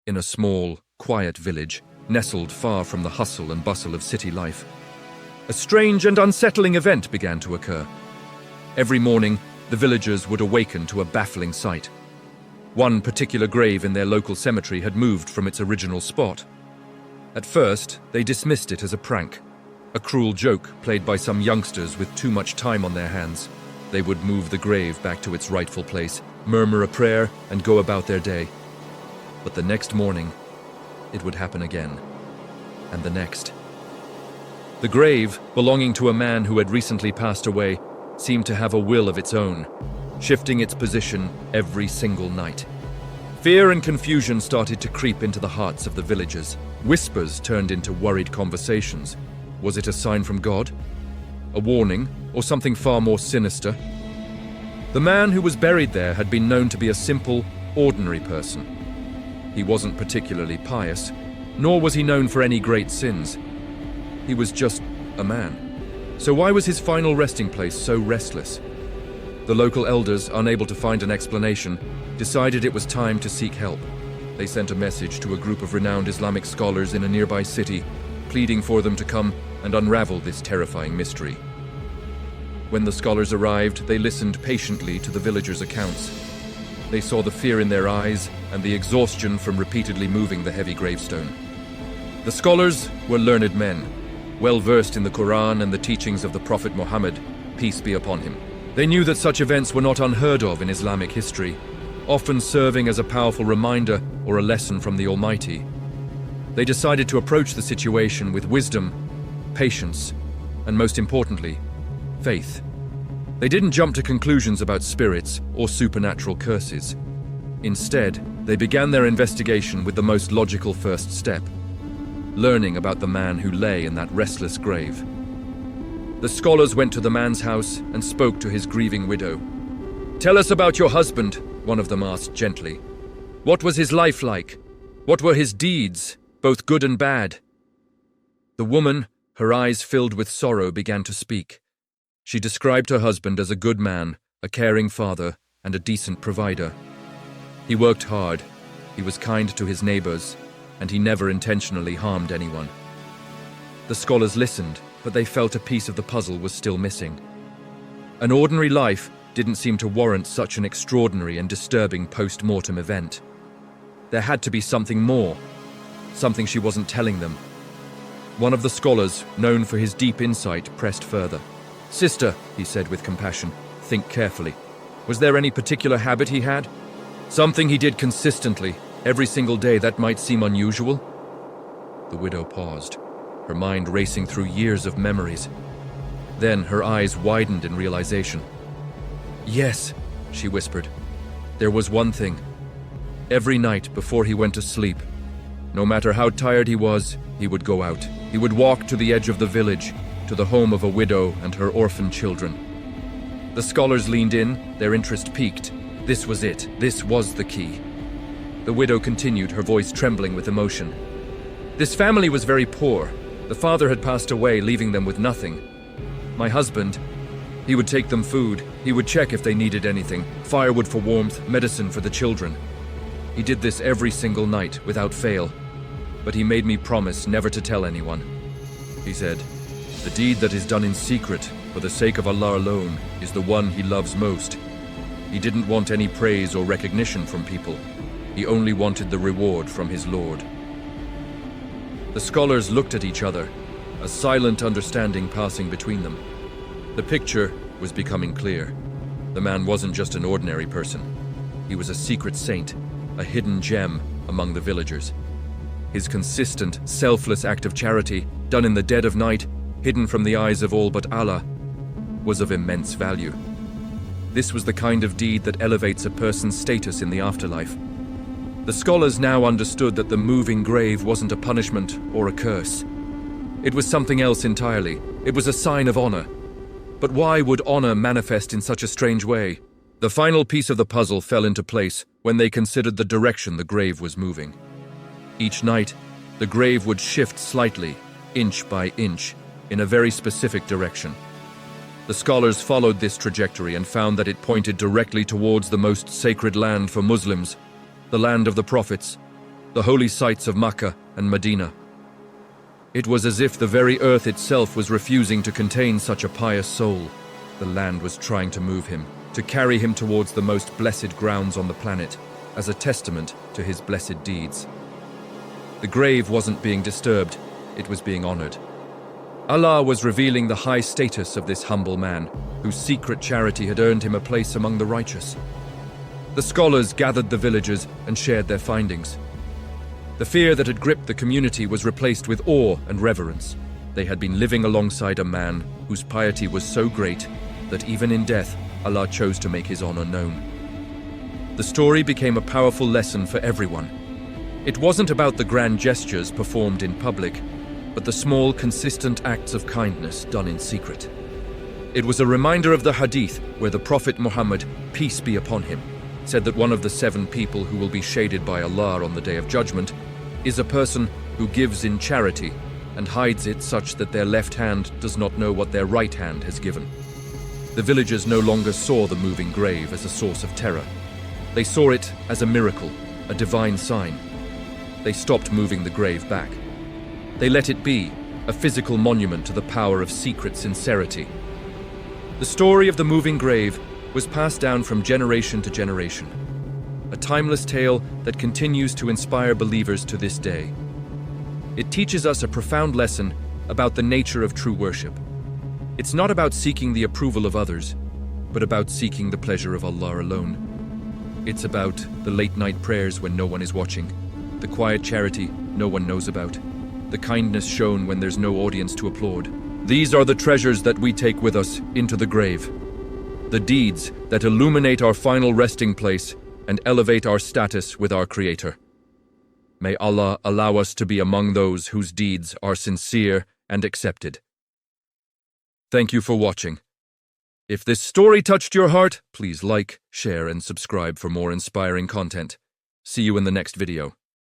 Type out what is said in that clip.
in a small, quiet village, nestled far from the hustle and bustle of city life. A strange and unsettling event began to occur. Every morning, the villagers would awaken to a baffling sight. One particular grave in their local cemetery had moved from its original spot. At first, they dismissed it as a prank, a cruel joke played by some youngsters with too much time on their hands. They would move the grave back to its rightful place, murmur a prayer, and go about their day. But the next morning, it would happen again, and the next. The grave, belonging to a man who had recently passed away, seemed to have a will of its own, shifting its position every single night. Fear and confusion started to creep into the hearts of the villagers. Whispers turned into worried conversations. Was it a sign from God? A warning, or something far more sinister? The man who was buried there had been known to be a simple, ordinary person. He wasn't particularly pious, nor was he known for any great sins. He was just a man. So why was his final resting place so restless? The local elders, unable to find an explanation, decided it was time to seek help. They sent a message to a group of renowned Islamic scholars in a nearby city, pleading for them to come and unravel this terrifying mystery. When the scholars arrived, they listened patiently to the villagers' accounts. They saw the fear in their eyes and the exhaustion from repeatedly moving the heavy gravestone. The scholars were learned men, well versed in the Quran and the teachings of the Prophet Muhammad, peace be upon him. They knew that such events were not unheard of in Islamic history, often serving as a powerful reminder or a lesson from the Almighty. They decided to approach the situation with wisdom, patience, and most importantly, faith. They didn't jump to conclusions about spirits or supernatural curses. Instead, they began their investigation with the most logical first step: learning about the man who lay in that restless grave. The scholars went to the man's house and spoke to his grieving widow. "Tell us about your husband," one of them asked gently. "What was his life like? What were his deeds, both good and bad?" The woman, her eyes filled with sorrow, began to speak. She described her husband as a good man, a caring father, and a decent provider. He worked hard, he was kind to his neighbors, and he never intentionally harmed anyone. The scholars listened, but they felt a piece of the puzzle was still missing. An ordinary life didn't seem to warrant such an extraordinary and disturbing post-mortem event. There had to be something more, something she wasn't telling them. One of the scholars, known for his deep insight, pressed further. "Sister," he said with compassion, "think carefully. Was there any particular habit he had? Something he did consistently, every single day that might seem unusual?" The widow paused, her mind racing through years of memories. Then her eyes widened in realization. "Yes," she whispered. "There was one thing. Every night before he went to sleep, no matter how tired he was, he would go out. He would walk to the edge of the village, to the home of a widow and her orphan children." The scholars leaned in, their interest piqued. This was it. This was the key. The widow continued, her voice trembling with emotion. "This family was very poor. The father had passed away, leaving them with nothing. My husband, he would take them food. He would check if they needed anything, firewood for warmth, medicine for the children. He did this every single night, without fail. But he made me promise never to tell anyone. He said, 'The deed that is done in secret, for the sake of Allah alone, is the one he loves most.' He didn't want any praise or recognition from people. He only wanted the reward from his Lord." The scholars looked at each other, a silent understanding passing between them. The picture was becoming clear. The man wasn't just an ordinary person. He was a secret saint, a hidden gem among the villagers. His consistent, selfless act of charity, done in the dead of night, hidden from the eyes of all but Allah, was of immense value. This was the kind of deed that elevates a person's status in the afterlife. The scholars now understood that the moving grave wasn't a punishment or a curse. It was something else entirely. It was a sign of honor. But why would honor manifest in such a strange way? The final piece of the puzzle fell into place when they considered the direction the grave was moving. Each night, the grave would shift slightly, inch by inch, in a very specific direction. The scholars followed this trajectory and found that it pointed directly towards the most sacred land for Muslims, the land of the prophets. the holy sites of Makkah and Medina. It was as if the very earth itself was refusing to contain such a pious soul. The land was trying to move him, to carry him towards the most blessed grounds on the planet, as a testament to his blessed deeds. The grave wasn't being disturbed, it was being honored. Allah was revealing the high status of this humble man, whose secret charity had earned him a place among the righteous. The scholars gathered the villagers and shared their findings. The fear that had gripped the community was replaced with awe and reverence. They had been living alongside a man whose piety was so great that even in death, Allah chose to make his honor known. The story became a powerful lesson for everyone. It wasn't about the grand gestures performed in public, but the small, consistent acts of kindness done in secret. It was a reminder of the hadith where the Prophet Muhammad, peace be upon him, said that one of the 7 people who will be shaded by Allah on the Day of Judgment is a person who gives in charity and hides it such that their left hand does not know what their right hand has given. The villagers no longer saw the moving grave as a source of terror. They saw it as a miracle, a divine sign. They stopped moving the grave back. They let it be a physical monument to the power of secret sincerity. The story of the moving grave was passed down from generation to generation, a timeless tale that continues to inspire believers to this day. It teaches us a profound lesson about the nature of true worship. It's not about seeking the approval of others, but about seeking the pleasure of Allah alone. It's about the late-night prayers when no one is watching, the quiet charity no one knows about, the kindness shown when there's no audience to applaud. These are the treasures that we take with us into the grave, the deeds that illuminate our final resting place and elevate our status with our Creator. May Allah allow us to be among those whose deeds are sincere and accepted. Thank you for watching. If this story touched your heart, please like, share, and subscribe for more inspiring content. See you in the next video.